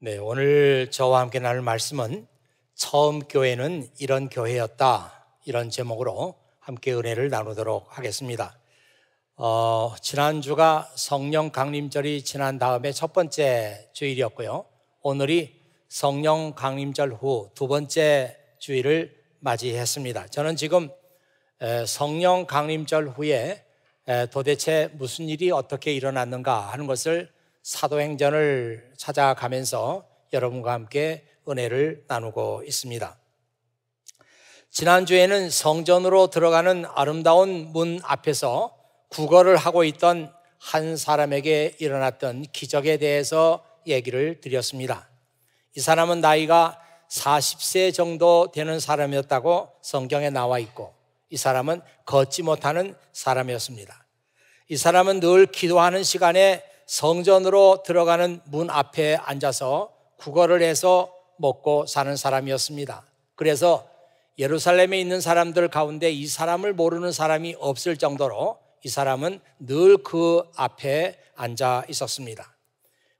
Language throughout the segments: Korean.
네, 오늘 저와 함께 나눌 말씀은 처음 교회는 이런 교회였다, 이런 제목으로 함께 은혜를 나누도록 하겠습니다. 지난주가 성령 강림절이 지난 다음에 첫 번째 주일이었고요. 오늘이 성령 강림절 후 두 번째 주일을 맞이했습니다. 저는 지금 성령 강림절 후에 도대체 무슨 일이 어떻게 일어났는가 하는 것을 사도행전을 찾아가면서 여러분과 함께 은혜를 나누고 있습니다. 지난주에는 성전으로 들어가는 아름다운 문 앞에서 구걸을 하고 있던 한 사람에게 일어났던 기적에 대해서 얘기를 드렸습니다. 이 사람은 나이가 40세 정도 되는 사람이었다고 성경에 나와 있고, 이 사람은 걷지 못하는 사람이었습니다. 이 사람은 늘 기도하는 시간에 성전으로 들어가는 문 앞에 앉아서 구걸을 해서 먹고 사는 사람이었습니다. 그래서 예루살렘에 있는 사람들 가운데 이 사람을 모르는 사람이 없을 정도로 이 사람은 늘 그 앞에 앉아 있었습니다.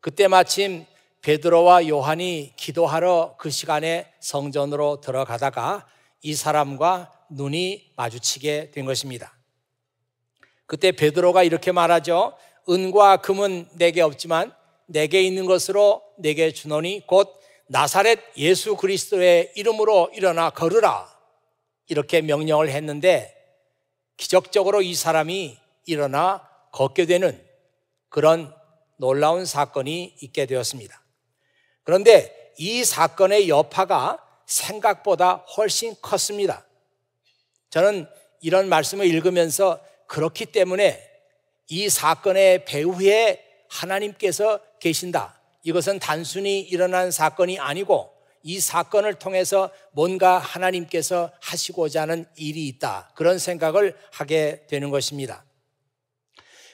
그때 마침 베드로와 요한이 기도하러 그 시간에 성전으로 들어가다가 이 사람과 눈이 마주치게 된 것입니다. 그때 베드로가 이렇게 말하죠. 은과 금은 내게 없지만 내게 있는 것으로 내게 주노니 곧 나사렛 예수 그리스도의 이름으로 일어나 걸으라, 이렇게 명령을 했는데 기적적으로 이 사람이 일어나 걷게 되는 그런 놀라운 사건이 있게 되었습니다. 그런데 이 사건의 여파가 생각보다 훨씬 컸습니다. 저는 이런 말씀을 읽으면서 그렇기 때문에 이 사건의 배후에 하나님께서 계신다, 이것은 단순히 일어난 사건이 아니고 이 사건을 통해서 뭔가 하나님께서 하시고자 하는 일이 있다, 그런 생각을 하게 되는 것입니다.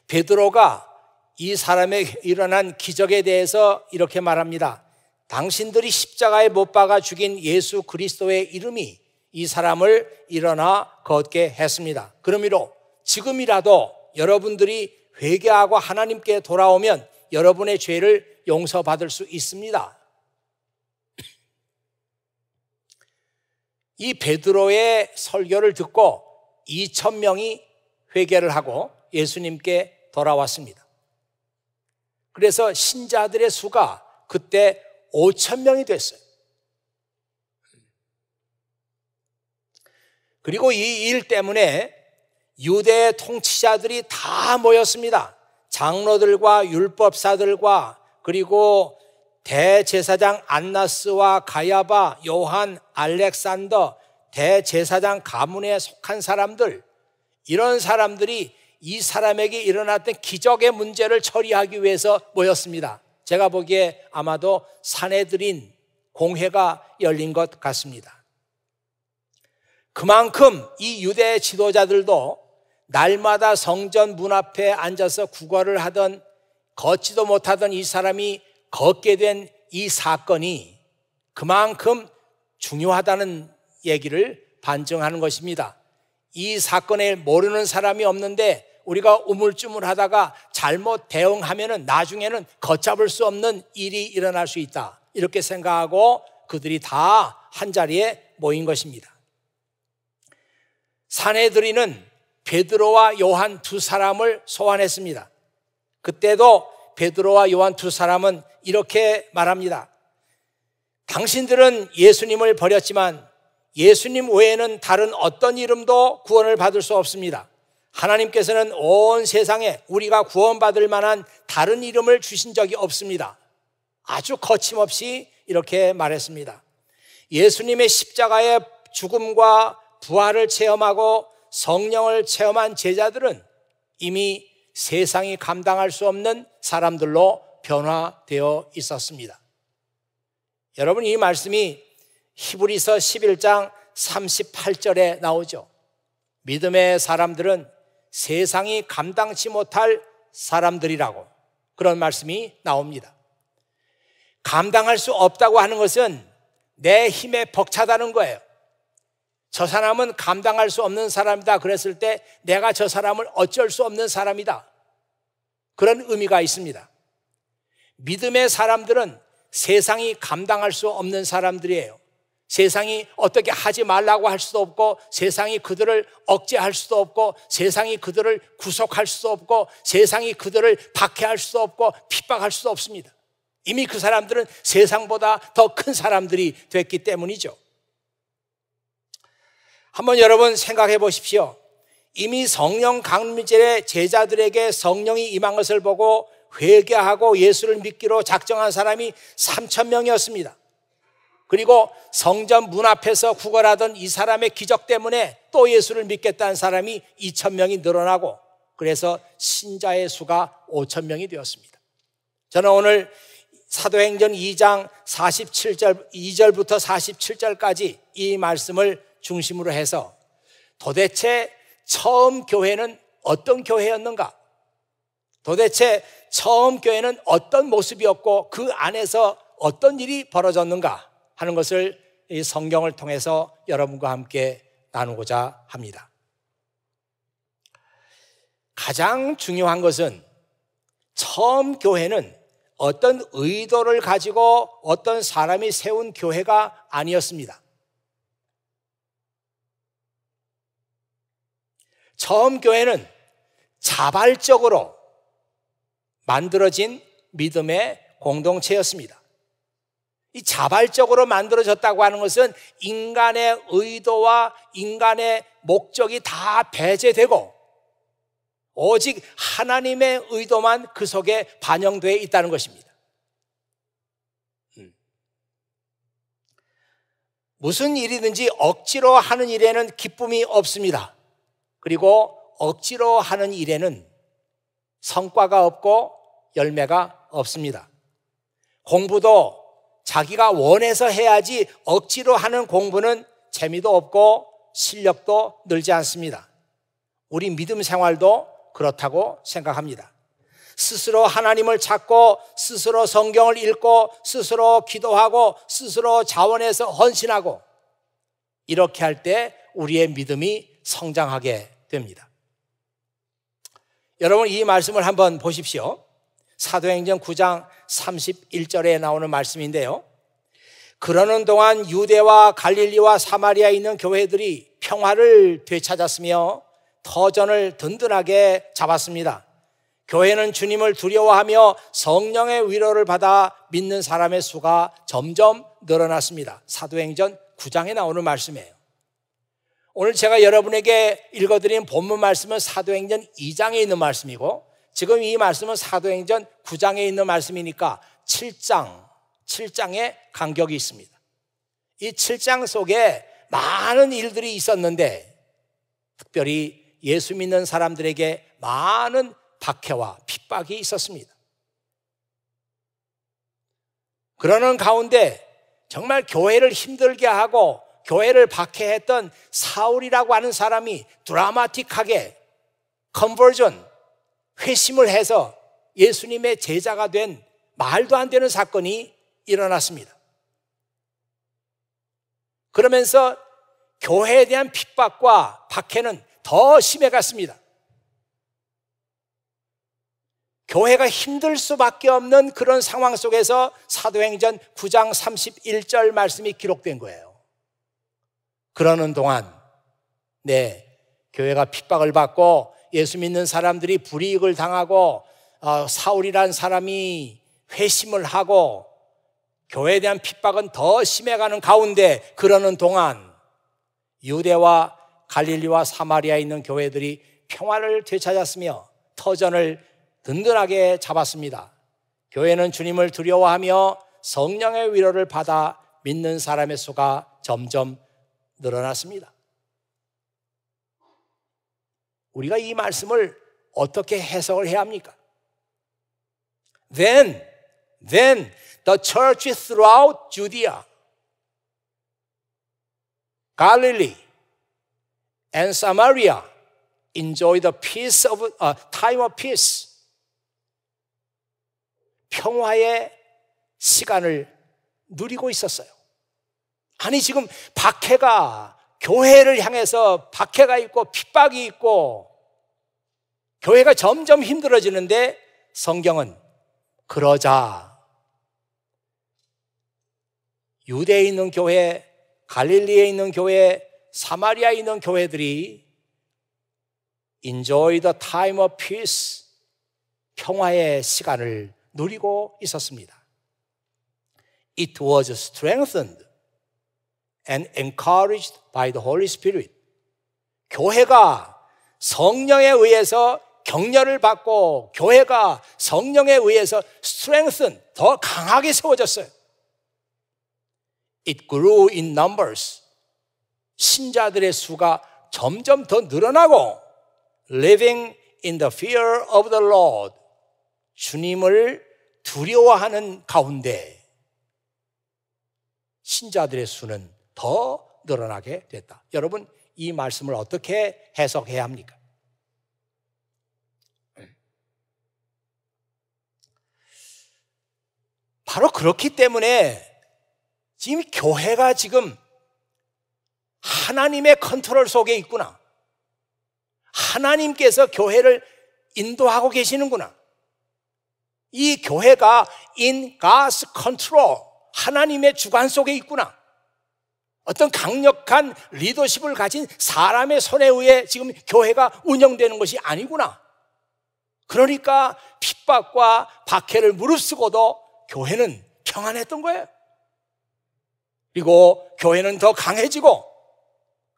베드로가 이 사람의 일어난 기적에 대해서 이렇게 말합니다. 당신들이 십자가에 못 박아 죽인 예수 그리스도의 이름이 이 사람을 일어나 걷게 했습니다. 그러므로 지금이라도 여러분들이 회개하고 하나님께 돌아오면 여러분의 죄를 용서받을 수 있습니다. 이 베드로의 설교를 듣고 2,000명이 회개를 하고 예수님께 돌아왔습니다. 그래서 신자들의 수가 그때 5,000명이 됐어요. 그리고 이 일 때문에 유대 통치자들이 다 모였습니다. 장로들과 율법사들과 그리고 대제사장 안나스와 가야바, 요한, 알렉산더, 대제사장 가문에 속한 사람들, 이런 사람들이 이 사람에게 일어났던 기적의 문제를 처리하기 위해서 모였습니다. 제가 보기에 아마도 산헤드린 공회가 열린 것 같습니다. 그만큼 이 유대 지도자들도 날마다 성전 문 앞에 앉아서 구걸을 하던, 걷지도 못하던 이 사람이 걷게 된 이 사건이 그만큼 중요하다는 얘기를 반증하는 것입니다. 이 사건에 모르는 사람이 없는데 우리가 우물쭈물하다가 잘못 대응하면 나중에는 걷잡을 수 없는 일이 일어날 수 있다, 이렇게 생각하고 그들이 다 한자리에 모인 것입니다. 산헤드린은 베드로와 요한 두 사람을 소환했습니다. 그때도 베드로와 요한 두 사람은 이렇게 말합니다. 당신들은 예수님을 버렸지만 예수님 외에는 다른 어떤 이름도 구원을 받을 수 없습니다. 하나님께서는 온 세상에 우리가 구원받을 만한 다른 이름을 주신 적이 없습니다. 아주 거침없이 이렇게 말했습니다. 예수님의 십자가의 죽음과 부활을 체험하고 성령을 체험한 제자들은 이미 세상이 감당할 수 없는 사람들로 변화되어 있었습니다. 여러분, 이 말씀이 히브리서 11장 38절에 나오죠. 믿음의 사람들은 세상이 감당치 못할 사람들이라고, 그런 말씀이 나옵니다. 감당할 수 없다고 하는 것은 내 힘에 벅차다는 거예요. 저 사람은 감당할 수 없는 사람이다 그랬을 때 내가 저 사람을 어쩔 수 없는 사람이다, 그런 의미가 있습니다. 믿음의 사람들은 세상이 감당할 수 없는 사람들이에요. 세상이 어떻게 하지 말라고 할 수도 없고, 세상이 그들을 억제할 수도 없고, 세상이 그들을 구속할 수도 없고, 세상이 그들을 박해할 수도 없고 핍박할 수도 없습니다. 이미 그 사람들은 세상보다 더 큰 사람들이 됐기 때문이죠. 한번 여러분 생각해 보십시오. 이미 성령 강림절에 제자들에게 성령이 임한 것을 보고 회개하고 예수를 믿기로 작정한 사람이 3,000명이었습니다. 그리고 성전 문 앞에서 구걸하던 이 사람의 기적 때문에 또 예수를 믿겠다는 사람이 2,000명이 늘어나고, 그래서 신자의 수가 5,000명이 되었습니다. 저는 오늘 사도행전 2장 47절, 2절부터 47절까지 이 말씀을 중심으로 해서 도대체 처음 교회는 어떤 교회였는가? 도대체 처음 교회는 어떤 모습이었고 그 안에서 어떤 일이 벌어졌는가 하는 것을 이 성경을 통해서 여러분과 함께 나누고자 합니다. 가장 중요한 것은 처음 교회는 어떤 의도를 가지고 어떤 사람이 세운 교회가 아니었습니다. 처음 교회는 자발적으로 만들어진 믿음의 공동체였습니다. 이 자발적으로 만들어졌다고 하는 것은 인간의 의도와 인간의 목적이 다 배제되고 오직 하나님의 의도만 그 속에 반영되어 있다는 것입니다. 무슨 일이든지 억지로 하는 일에는 기쁨이 없습니다. 그리고 억지로 하는 일에는 성과가 없고 열매가 없습니다. 공부도 자기가 원해서 해야지 억지로 하는 공부는 재미도 없고 실력도 늘지 않습니다. 우리 믿음 생활도 그렇다고 생각합니다. 스스로 하나님을 찾고 스스로 성경을 읽고 스스로 기도하고 스스로 자원해서 헌신하고 이렇게 할 때 우리의 믿음이 성장하게 됩니다. 여러분 이 말씀을 한번 보십시오. 사도행전 9장 31절에 나오는 말씀인데요. 그러는 동안 유대와 갈릴리와 사마리아에 있는 교회들이 평화를 되찾았으며 터전을 든든하게 잡았습니다. 교회는 주님을 두려워하며 성령의 위로를 받아 믿는 사람의 수가 점점 늘어났습니다. 사도행전 9장에 나오는 말씀이에요. 오늘 제가 여러분에게 읽어드린 본문 말씀은 사도행전 2장에 있는 말씀이고 지금 이 말씀은 사도행전 9장에 있는 말씀이니까 7장의 간격이 있습니다. 이 7장 속에 많은 일들이 있었는데 특별히 예수 믿는 사람들에게 많은 박해와 핍박이 있었습니다. 그러는 가운데 정말 교회를 힘들게 하고 교회를 박해했던 사울이라고 하는 사람이 드라마틱하게 컨버전, 회심을 해서 예수님의 제자가 된 말도 안 되는 사건이 일어났습니다. 그러면서 교회에 대한 핍박과 박해는 더 심해갔습니다. 교회가 힘들 수밖에 없는 그런 상황 속에서 사도행전 9장 31절 말씀이 기록된 거예요. 그러는 동안 교회가 핍박을 받고 예수 믿는 사람들이 불이익을 당하고 사울이라는 사람이 회심을 하고 교회에 대한 핍박은 더 심해가는 가운데 그러는 동안 유대와 갈릴리와 사마리아에 있는 교회들이 평화를 되찾았으며 터전을 든든하게 잡았습니다. 교회는 주님을 두려워하며 성령의 위로를 받아 믿는 사람의 수가 점점 늘어났습니다. 우리가 이 말씀을 어떻게 해석을 해야 합니까? Then the church throughout Judea, Galilee, and Samaria enjoyed the peace of time of peace. 평화의 시간을 누리고 있었어요. 아니 지금 박해가 교회를 향해서 박해가 있고 핍박이 있고 교회가 점점 힘들어지는데 성경은 그러자 유대에 있는 교회, 갈릴리에 있는 교회, 사마리아에 있는 교회들이 enjoy the time of peace, 평화의 시간을 누리고 있었습니다. It was strengthened and encouraged by the Holy Spirit. 교회가 성령에 의해서 격려를 받고 교회가 성령에 의해서 strengthen, 더 강하게 세워졌어요. It grew in numbers. 신자들의 수가 점점 더 늘어나고 living in the fear of the Lord. 주님을 두려워하는 가운데 신자들의 수는 더 늘어나게 됐다. 여러분, 이 말씀을 어떻게 해석해야 합니까? 바로 그렇기 때문에 지금 교회가 지금 하나님의 컨트롤 속에 있구나. 하나님께서 교회를 인도하고 계시는구나. 이 교회가 in God's control, 하나님의 주관 속에 있구나. 어떤 강력한 리더십을 가진 사람의 손에 의해 지금 교회가 운영되는 것이 아니구나. 그러니까 핍박과 박해를 무릅쓰고도 교회는 평안했던 거예요. 그리고 교회는 더 강해지고,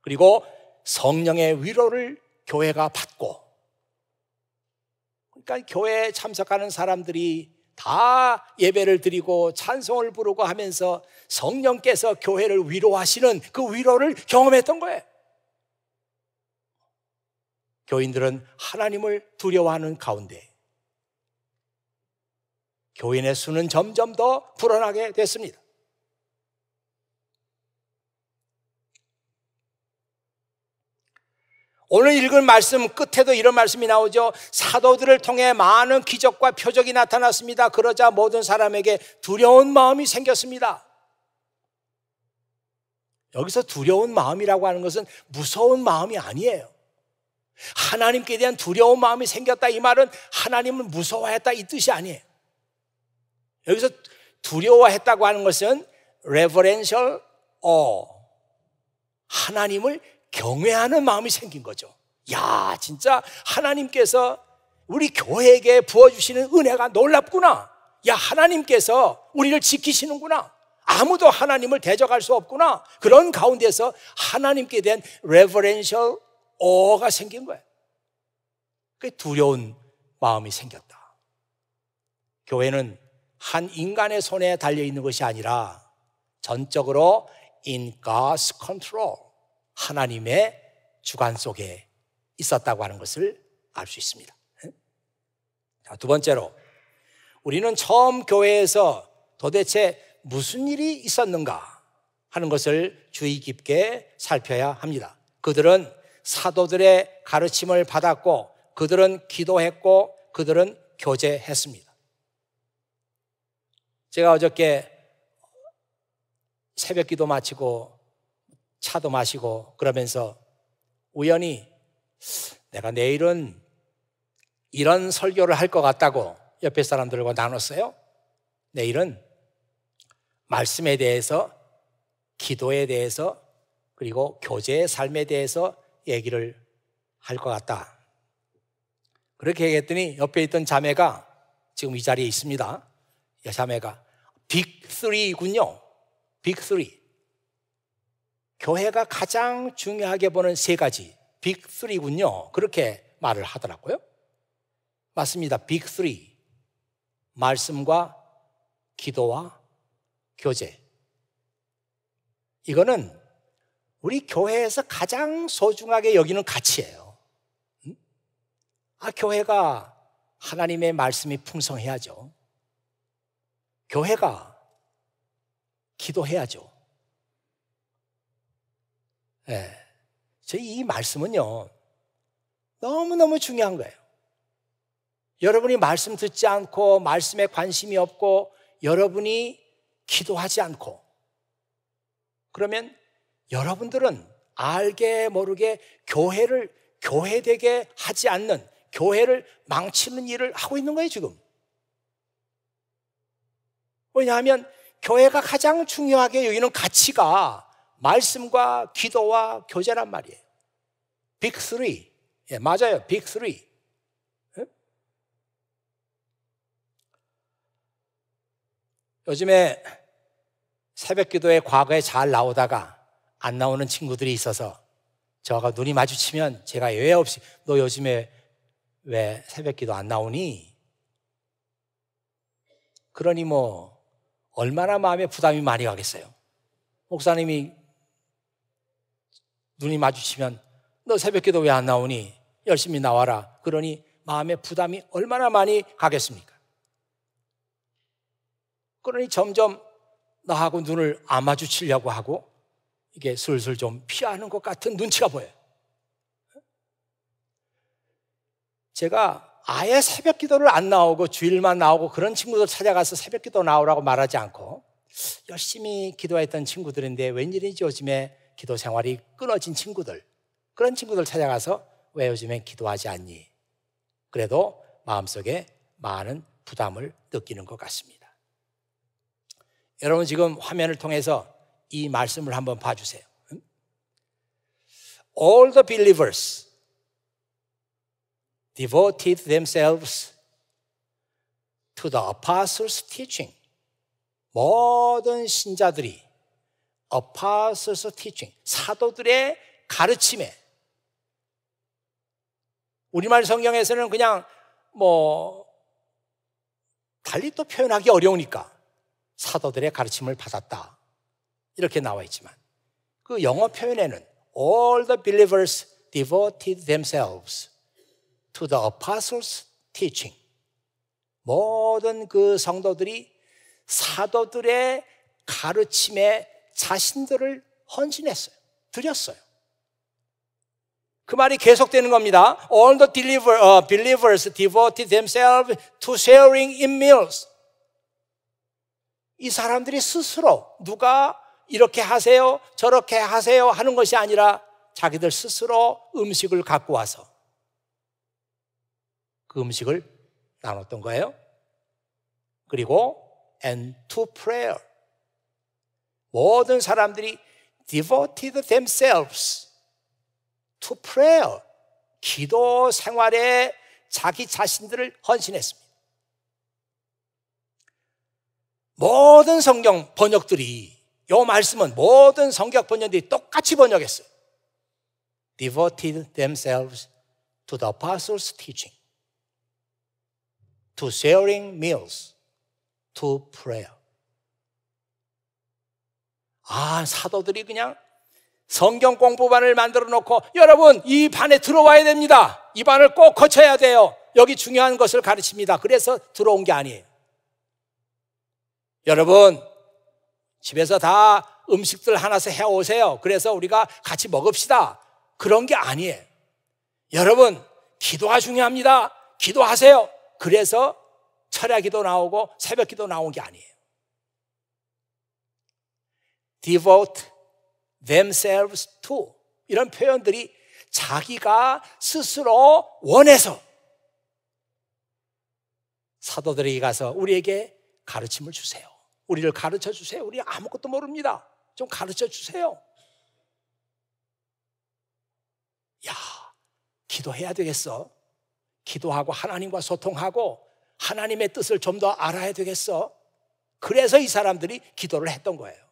그리고 성령의 위로를 교회가 받고, 그러니까 교회에 참석하는 사람들이 다 예배를 드리고 찬송을 부르고 하면서 성령께서 교회를 위로하시는 그 위로를 경험했던 거예요. 교인들은 하나님을 두려워하는 가운데 교인의 수는 점점 더 불어나게 됐습니다. 오늘 읽은 말씀 끝에도 이런 말씀이 나오죠. 사도들을 통해 많은 기적과 표적이 나타났습니다. 그러자 모든 사람에게 두려운 마음이 생겼습니다. 여기서 두려운 마음이라고 하는 것은 무서운 마음이 아니에요. 하나님께 대한 두려운 마음이 생겼다, 이 말은 하나님을 무서워했다 이 뜻이 아니에요. 여기서 두려워했다고 하는 것은 reverential awe, 하나님을 경외하는 마음이 생긴 거죠. 야, 진짜 하나님께서 우리 교회에게 부어주시는 은혜가 놀랍구나. 야, 하나님께서 우리를 지키시는구나. 아무도 하나님을 대적할 수 없구나. 그런 가운데서 하나님께 대한 reverential awe가 생긴 거예요. 그게 두려운 마음이 생겼다. 교회는 한 인간의 손에 달려있는 것이 아니라 전적으로 in God's control, 하나님의 주관 속에 있었다고 하는 것을 알 수 있습니다. 자, 두 번째로, 우리는 처음 교회에서 도대체 무슨 일이 있었는가 하는 것을 주의 깊게 살펴야 합니다. 그들은 사도들의 가르침을 받았고, 그들은 기도했고, 그들은 교제했습니다. 제가 어저께 새벽 기도 마치고 차도 마시고 그러면서 우연히 내가 내일은 이런 설교를 할 것 같다고 옆에 사람들과 나눴어요. 내일은 말씀에 대해서, 기도에 대해서, 그리고 교제의 삶에 대해서 얘기를 할 것 같다. 그렇게 얘기했더니 옆에 있던 자매가 지금 이 자리에 있습니다. 이 자매가 빅3군요. 빅3. 교회가 가장 중요하게 보는 세 가지, 빅3군요. 그렇게 말을 하더라고요. 맞습니다. 빅3. 말씀과 기도와 교제. 이거는 우리 교회에서 가장 소중하게 여기는 가치예요. 교회가 하나님의 말씀이 풍성해야죠. 교회가 기도해야죠. 네. 저희 이 말씀은요, 너무너무 중요한 거예요. 여러분이 말씀 듣지 않고, 말씀에 관심이 없고, 여러분이 기도하지 않고, 그러면 여러분들은 알게 모르게 교회를 교회되게 하지 않는, 교회를 망치는 일을 하고 있는 거예요, 지금. 왜냐하면 교회가 가장 중요하게 여기는 가치가 말씀과 기도와 교제란 말이에요. 빅 3. 예, 맞아요. 빅 3. 예? 요즘에 새벽 기도에 과거에 잘 나오다가 안 나오는 친구들이 있어서 저하고 눈이 마주치면 제가 예외 없이 너 요즘에 왜 새벽 기도 안 나오니? 그러니 뭐 얼마나 마음에 부담이 많이 가겠어요. 목사님이 눈이 마주치면 너 새벽 기도 왜 안 나오니? 열심히 나와라. 그러니 마음에 부담이 얼마나 많이 가겠습니까? 그러니 점점 나하고 눈을 안 마주치려고 하고 이게 슬슬 좀 피하는 것 같은 눈치가 보여요. 제가 아예 새벽 기도를 안 나오고 주일만 나오고 그런 친구들 찾아가서 새벽 기도 나오라고 말하지 않고 열심히 기도했던 친구들인데 웬일인지 요즘에 기도 생활이 끊어진 친구들, 그런 친구들 찾아가서 왜 요즘엔 기도하지 않니? 그래도 마음속에 많은 부담을 느끼는 것 같습니다. 여러분 지금 화면을 통해서 이 말씀을 한번 봐주세요. All the believers devoted themselves to the apostles' teaching. 모든 신자들이 apostles' teaching, 사도들의 가르침에, 우리말 성경에서는 그냥 달리 또 표현하기 어려우니까 사도들의 가르침을 받았다 이렇게 나와 있지만 그 영어 표현에는 all the believers devoted themselves to the apostles' teaching. 모든 그 성도들이 사도들의 가르침에 자신들을 헌신했어요. 드렸어요. 그 말이 계속되는 겁니다. All the believers devoted themselves to sharing in meals. 이 사람들이 스스로 누가 이렇게 하세요, 저렇게 하세요 하는 것이 아니라 자기들 스스로 음식을 갖고 와서 그 음식을 나눴던 거예요. 그리고 and to prayer. 모든 사람들이 devoted themselves to prayer. 기도 생활에 자기 자신들을 헌신했습니다. 모든 성경 번역들이 이 말씀은 모든 성경 번역들이 똑같이 번역했어요. Devoted themselves to the apostles' teaching, to sharing meals, to prayer. 사도들이 그냥 성경 공부반을 만들어 놓고 여러분 이 반에 들어와야 됩니다. 이 반을 꼭 거쳐야 돼요. 여기 중요한 것을 가르칩니다. 그래서 들어온 게 아니에요. 여러분 집에서 다 음식들 하나씩 해오세요. 그래서 우리가 같이 먹읍시다. 그런 게 아니에요. 여러분 기도가 중요합니다. 기도하세요. 그래서 철야 기도 나오고 새벽 기도 나온 게 아니에요. Devote themselves to, 이런 표현들이 자기가 스스로 원해서 사도들에게 가서 우리에게 가르침을 주세요. 우리를 가르쳐 주세요. 우리 아무것도 모릅니다. 좀 가르쳐 주세요. 기도해야 되겠어. 기도하고 하나님과 소통하고 하나님의 뜻을 좀 더 알아야 되겠어. 그래서 이 사람들이 기도를 했던 거예요.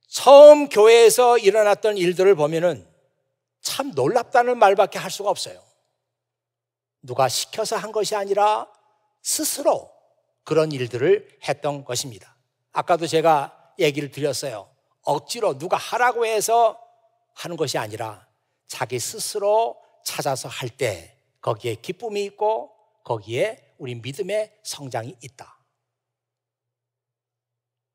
처음 교회에서 일어났던 일들을 보면은 참 놀랍다는 말밖에 할 수가 없어요. 누가 시켜서 한 것이 아니라 스스로 그런 일들을 했던 것입니다. 아까도 제가 얘기를 드렸어요. 억지로 누가 하라고 해서 하는 것이 아니라 자기 스스로 찾아서 할 때 거기에 기쁨이 있고 거기에 우리 믿음의 성장이 있다.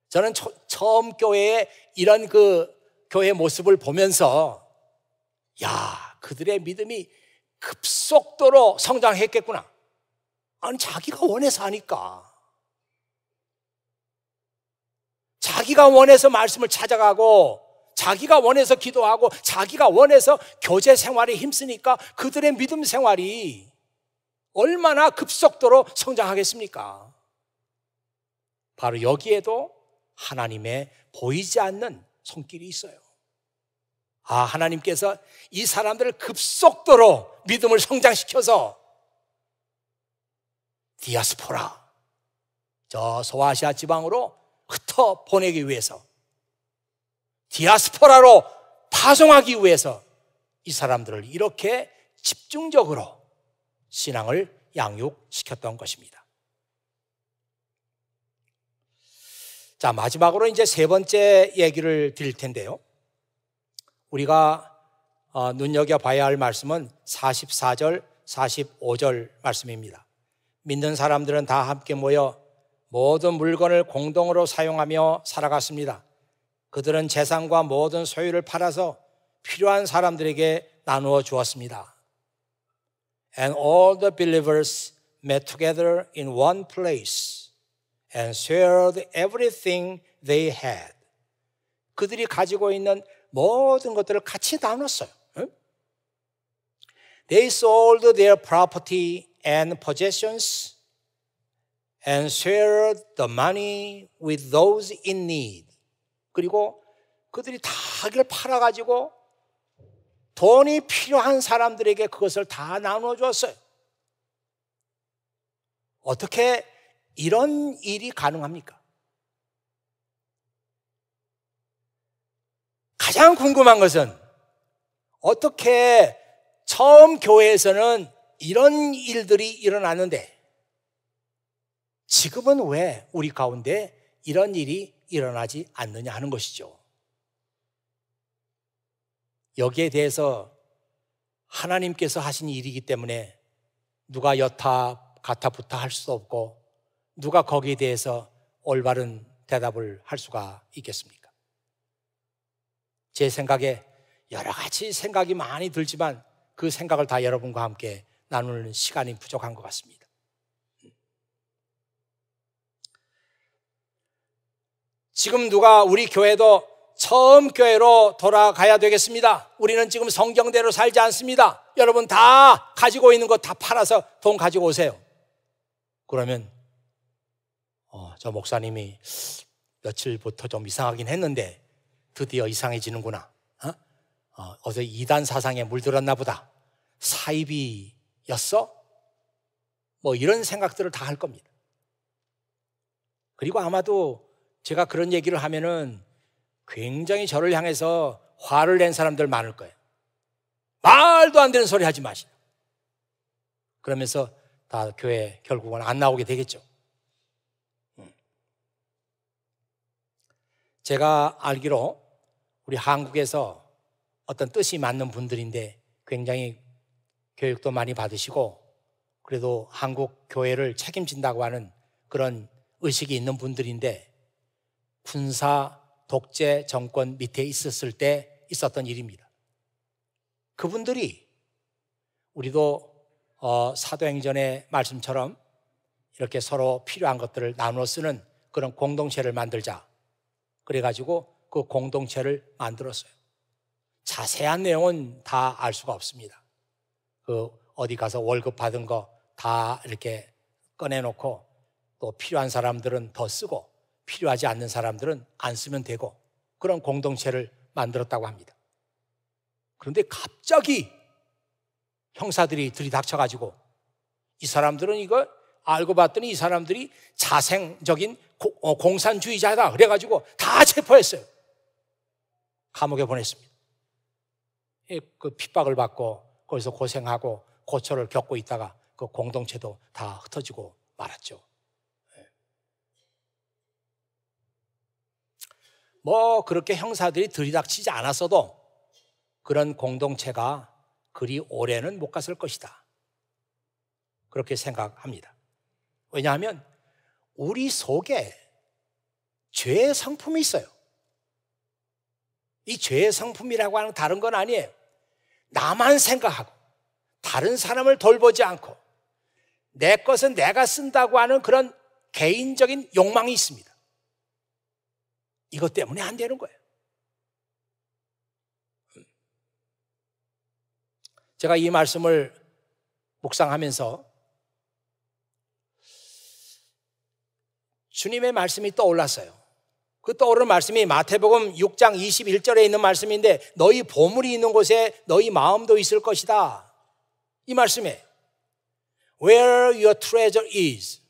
저는 처음 교회에 이런 그 교회 모습을 보면서 그들의 믿음이 급속도로 성장했겠구나. 아니 자기가 원해서 하니까. 자기가 원해서 말씀을 찾아가고 자기가 원해서 기도하고 자기가 원해서 교제 생활에 힘쓰니까 그들의 믿음 생활이 얼마나 급속도로 성장하겠습니까? 바로 여기에도 하나님의 보이지 않는 손길이 있어요. 하나님께서 이 사람들을 급속도로 믿음을 성장시켜서 디아스포라, 저 소아시아 지방으로 흩어 보내기 위해서, 디아스포라로 파송하기 위해서 이 사람들을 이렇게 집중적으로 신앙을 양육시켰던 것입니다. 자, 마지막으로 이제 세 번째 얘기를 드릴 텐데요. 우리가 눈여겨봐야 할 말씀은 44절, 45절 말씀입니다. 믿는 사람들은 다 함께 모여 모든 물건을 공동으로 사용하며 살아갔습니다. 그들은 재산과 모든 소유를 팔아서 필요한 사람들에게 나누어 주었습니다. And all the believers met together in one place and shared everything they had. 그들이 가지고 있는 모든 것들을 같이 나눴어요. They sold their property and possessions and shared the money with those in need. 그리고 그들이 다 그걸 팔아가지고 돈이 필요한 사람들에게 그것을 다 나누어 주었어요. 어떻게 이런 일이 가능합니까? 가장 궁금한 것은 어떻게 처음 교회에서는 이런 일들이 일어났는데 지금은 왜 우리 가운데 이런 일이 일어나지 않느냐 하는 것이죠. 여기에 대해서 하나님께서 하신 일이기 때문에 누가 여타 가타부타 할 수도 없고 누가 거기에 대해서 올바른 대답을 할 수가 있겠습니까? 제 생각에 여러 가지 생각이 많이 들지만 그 생각을 다 여러분과 함께 나누는 시간이 부족한 것 같습니다. 지금 누가 우리 교회도 처음 교회로 돌아가야 되겠습니다. 우리는 지금 성경대로 살지 않습니다. 여러분 다 가지고 있는 거 다 팔아서 돈 가지고 오세요. 그러면 저 목사님이 며칠부터 좀 이상하긴 했는데 드디어 이상해지는구나. 어제 이단 사상에 물들었나 보다. 사이비였어? 뭐 이런 생각들을 다 할 겁니다. 그리고 아마도 제가 그런 얘기를 하면은 굉장히 저를 향해서 화를 낸 사람들 많을 거예요. 말도 안 되는 소리 하지 마시라. 그러면서 다 교회 결국은 안 나오게 되겠죠. 제가 알기로 우리 한국에서 어떤 뜻이 맞는 분들인데 굉장히 교육도 많이 받으시고 그래도 한국 교회를 책임진다고 하는 그런 의식이 있는 분들인데 군사 독재 정권 밑에 있었을 때 있었던 일입니다. 그분들이 우리도 사도행전의 말씀처럼 이렇게 서로 필요한 것들을 나누어 쓰는 그런 공동체를 만들자. 그래가지고 그 공동체를 만들었어요. 자세한 내용은 다 알 수가 없습니다. 그 어디 가서 월급 받은 거 다 이렇게 꺼내놓고 또 필요한 사람들은 더 쓰고 필요하지 않는 사람들은 안 쓰면 되고 그런 공동체를 만들었다고 합니다. 그런데 갑자기 형사들이 들이닥쳐가지고 이 사람들은 이거 알고 봤더니 이 사람들이 자생적인 공산주의자다 그래가지고 다 체포했어요. 감옥에 보냈습니다. 그 핍박을 받고 거기서 고생하고 고초를 겪고 있다가 그 공동체도 다 흩어지고 말았죠. 뭐 그렇게 형사들이 들이닥치지 않았어도 그런 공동체가 그리 오래는 못 갔을 것이다. 그렇게 생각합니다. 왜냐하면 우리 속에 죄의 성품이 있어요. 이 죄의 성품이라고 하는 다른 건 아니에요. 나만 생각하고 다른 사람을 돌보지 않고 내 것은 내가 쓴다고 하는 그런 개인적인 욕망이 있습니다. 이것 때문에 안 되는 거예요. 제가 이 말씀을 묵상하면서 주님의 말씀이 떠올랐어요. 그 떠오르는 말씀이 마태복음 6장 21절에 있는 말씀인데 너희 보물이 있는 곳에 너희 마음도 있을 것이다. 이 말씀에 Where your treasure is,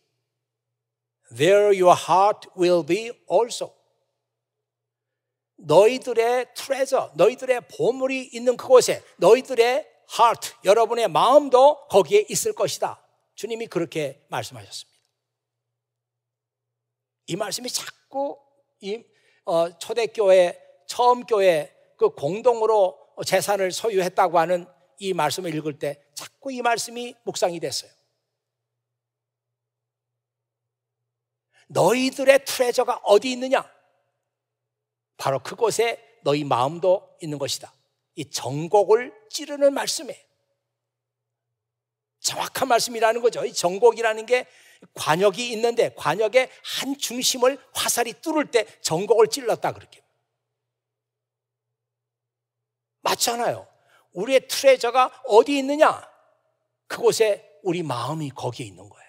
there your heart will be also. 너희들의 트레저, 너희들의 보물이 있는 그곳에 너희들의 heart, 여러분의 마음도 거기에 있을 것이다. 주님이 그렇게 말씀하셨습니다. 이 말씀이 자꾸 이 초대교회, 처음 교회 그 공동으로 재산을 소유했다고 하는 이 말씀을 읽을 때 자꾸 이 말씀이 묵상이 됐어요. 너희들의 트레저가 어디 있느냐? 바로 그곳에 너희 마음도 있는 것이다. 이 정곡을 찌르는 말씀이에요. 정확한 말씀이라는 거죠. 이 정곡이라는 게 관역이 있는데 관역의 한 중심을 화살이 뚫을 때 정곡을 찔렀다 그렇게. 맞잖아요. 우리의 트레저가 어디 있느냐? 그곳에 우리 마음이 거기에 있는 거예요.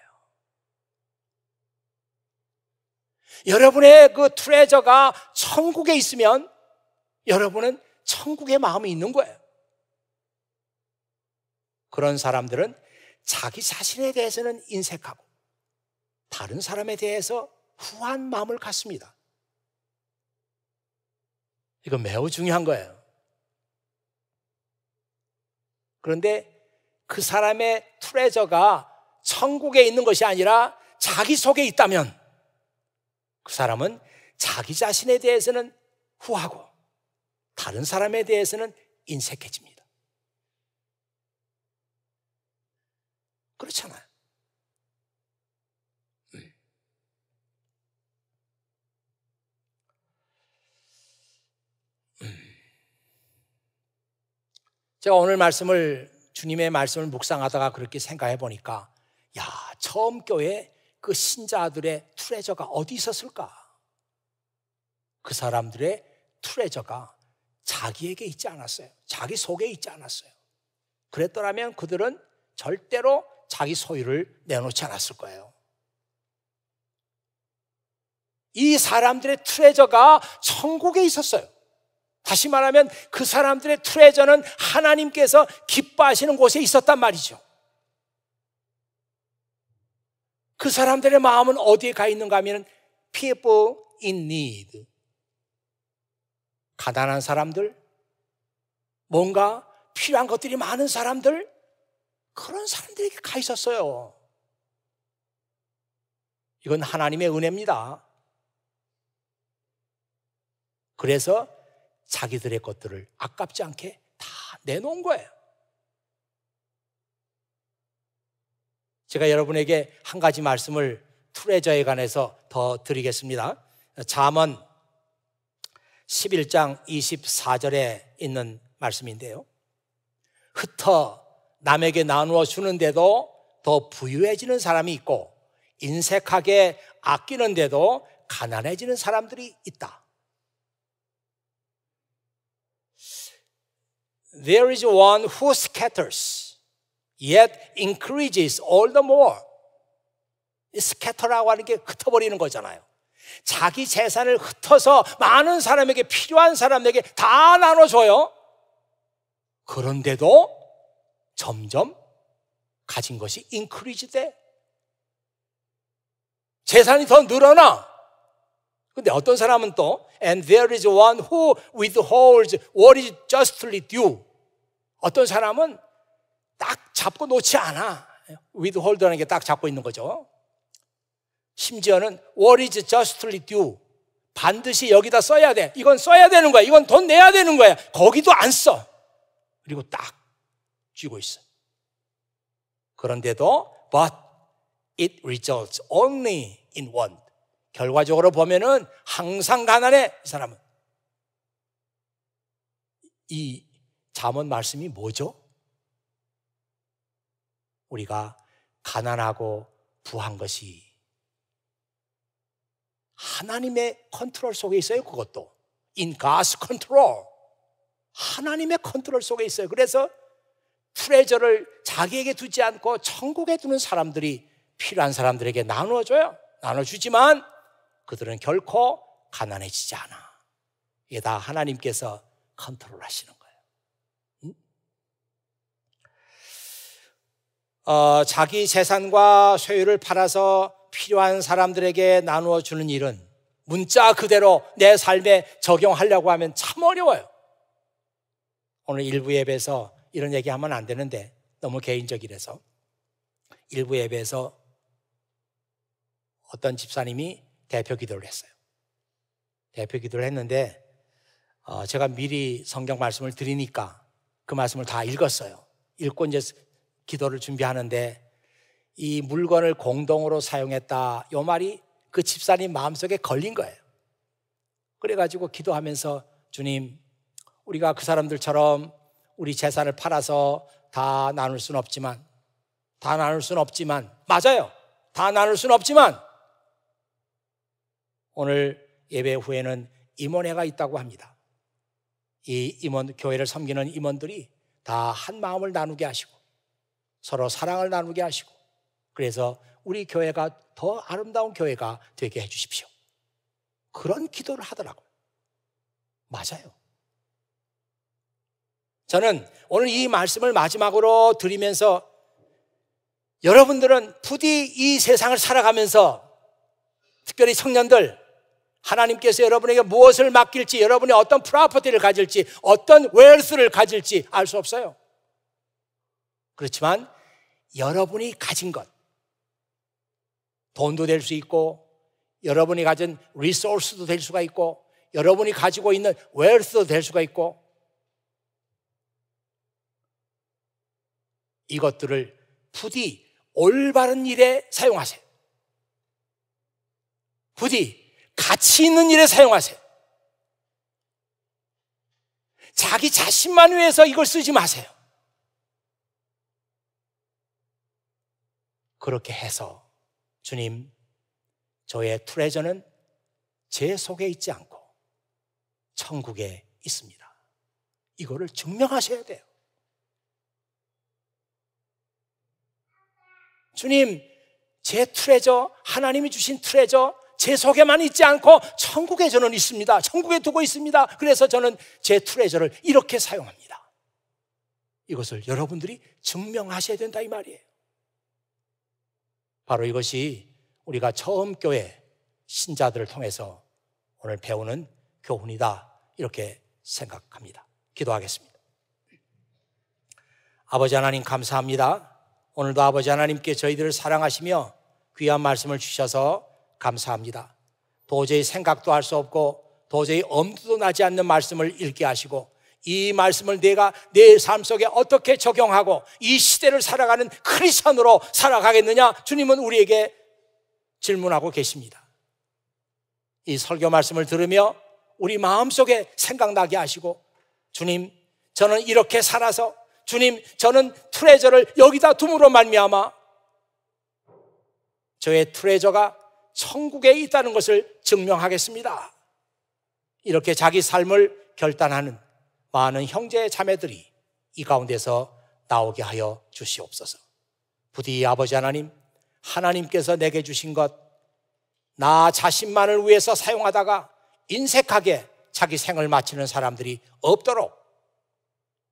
여러분의 그 트레저가 천국에 있으면 여러분은 천국의 마음이 있는 거예요. 그런 사람들은 자기 자신에 대해서는 인색하고 다른 사람에 대해서 후한 마음을 갖습니다. 이거 매우 중요한 거예요. 그런데 그 사람의 트레저가 천국에 있는 것이 아니라 자기 속에 있다면 그 사람은 자기 자신에 대해서는 후하고 다른 사람에 대해서는 인색해집니다. 그렇잖아요. 제가 오늘 주님의 말씀을 묵상하다가 그렇게 생각해 보니까 처음 교회 그 신자들의 트레저가 어디 있었을까? 그 사람들의 트레저가 자기에게 있지 않았어요. 자기 속에 있지 않았어요. 그랬더라면 그들은 절대로 자기 소유를 내놓지 않았을 거예요. 이 사람들의 트레저가 천국에 있었어요. 다시 말하면 그 사람들의 트레저는 하나님께서 기뻐하시는 곳에 있었단 말이죠. 그 사람들의 마음은 어디에 가 있는가 하면 people in need, 가난한 사람들, 뭔가 필요한 것들이 많은 사람들, 그런 사람들에게 가 있었어요. 이건 하나님의 은혜입니다. 그래서 자기들의 것들을 아깝지 않게 다 내놓은 거예요. 제가 여러분에게 한 가지 말씀을 트레저에 관해서 더 드리겠습니다. 잠언 11장 24절에 있는 말씀인데요. 흩어 남에게 나누어 주는데도 더 부유해지는 사람이 있고 인색하게 아끼는데도 가난해지는 사람들이 있다. There is one who scatters, yet increases all the more. scatter라고 하는 게 흩어버리는 거잖아요. 자기 재산을 흩어서 많은 사람에게, 필요한 사람에게 다 나눠줘요. 그런데도 점점 가진 것이 increase 돼. 재산이 더 늘어나. 근데 어떤 사람은 또 and there is one who withholds what is justly due. 어떤 사람은 딱 잡고 놓지 않아. withhold라는 게 딱 잡고 있는 거죠. 심지어는 what is justly due. 반드시 여기다 써야 돼. 이건 써야 되는 거야. 이건 돈 내야 되는 거야. 거기도 안 써. 그리고 딱 쥐고 있어. 그런데도 but it results only in want. 결과적으로 보면은 항상 가난해, 이 사람은. 이 잠언 말씀이 뭐죠? 우리가 가난하고 부한 것이 하나님의 컨트롤 속에 있어요. 그것도 in God's control. 하나님의 컨트롤 속에 있어요. 그래서 트레저를 자기에게 두지 않고 천국에 두는 사람들이 필요한 사람들에게 나눠줘요. 나눠주지만 그들은 결코 가난해지지 않아. 이게 다 하나님께서 컨트롤하시는 거예요. 자기 재산과 소유를 팔아서 필요한 사람들에게 나누어 주는 일은 문자 그대로 내 삶에 적용하려고 하면 참 어려워요. 오늘 일부 예배에서 이런 얘기하면 안 되는데 너무 개인적이라서, 일부 예배에서 어떤 집사님이 대표 기도를 했어요. 대표 기도를 했는데 제가 미리 성경 말씀을 드리니까 그 말씀을 다 읽었어요. 읽고 이제 기도를 준비하는데 이 물건을 공동으로 사용했다, 이 말이 그 집사님 마음속에 걸린 거예요. 그래가지고 기도하면서, 주님, 우리가 그 사람들처럼 우리 재산을 팔아서 다 나눌 수는 없지만, 맞아요, 다 나눌 수는 없지만 오늘 예배 후에는 임원회가 있다고 합니다. 이 교회를 섬기는 임원들이 다 한 마음을 나누게 하시고 서로 사랑을 나누게 하시고, 그래서 우리 교회가 더 아름다운 교회가 되게 해주십시오. 그런 기도를 하더라고요. 맞아요. 저는 오늘 이 말씀을 마지막으로 드리면서, 여러분들은 부디 이 세상을 살아가면서, 특별히 청년들, 하나님께서 여러분에게 무엇을 맡길지, 여러분이 어떤 프로퍼티를 가질지, 어떤 웰스를 가질지 알 수 없어요. 그렇지만 여러분이 가진 것, 돈도 될 수 있고, 여러분이 가진 리소스도 될 수가 있고, 여러분이 가지고 있는 웰스도 될 수가 있고, 이것들을 부디 올바른 일에 사용하세요. 부디 가치 있는 일에 사용하세요. 자기 자신만 위해서 이걸 쓰지 마세요. 그렇게 해서, 주님, 저의 트레저는 제 속에 있지 않고 천국에 있습니다, 이거를 증명하셔야 돼요. 주님, 제 트레저, 하나님이 주신 트레저, 제 속에만 있지 않고 천국에 저는 있습니다. 천국에 두고 있습니다. 그래서 저는 제 트레저를 이렇게 사용합니다. 이것을 여러분들이 증명하셔야 된다, 이 말이에요. 바로 이것이 우리가 처음 교회 신자들을 통해서 오늘 배우는 교훈이다, 이렇게 생각합니다. 기도하겠습니다. 아버지 하나님, 감사합니다. 오늘도 아버지 하나님께 저희들을 사랑하시며 귀한 말씀을 주셔서 감사합니다. 도저히 생각도 할 수 없고 도저히 엄두도 나지 않는 말씀을 읽게 하시고, 이 말씀을 내가 내 삶 속에 어떻게 적용하고 이 시대를 살아가는 크리스천으로 살아가겠느냐, 주님은 우리에게 질문하고 계십니다. 이 설교 말씀을 들으며 우리 마음속에 생각나게 하시고, 주님, 저는 이렇게 살아서, 주님, 저는 트레저를 여기다 둠으로 말미암아 저의 트레저가 천국에 있다는 것을 증명하겠습니다. 이렇게 자기 삶을 결단하는 많은 형제 자매들이 이 가운데서 나오게 하여 주시옵소서. 부디 아버지 하나님, 하나님께서 내게 주신 것, 나 자신만을 위해서 사용하다가 인색하게 자기 생을 마치는 사람들이 없도록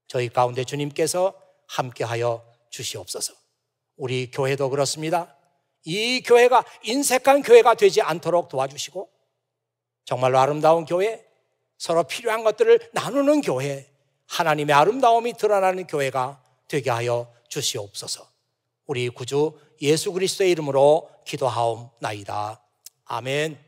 저희 가운데 주님께서 함께하여 주시옵소서. 우리 교회도 그렇습니다. 이 교회가 인색한 교회가 되지 않도록 도와주시고, 정말로 아름다운 교회, 서로 필요한 것들을 나누는 교회, 하나님의 아름다움이 드러나는 교회가 되게 하여 주시옵소서. 우리 구주 예수 그리스도의 이름으로 기도하옵나이다. 아멘.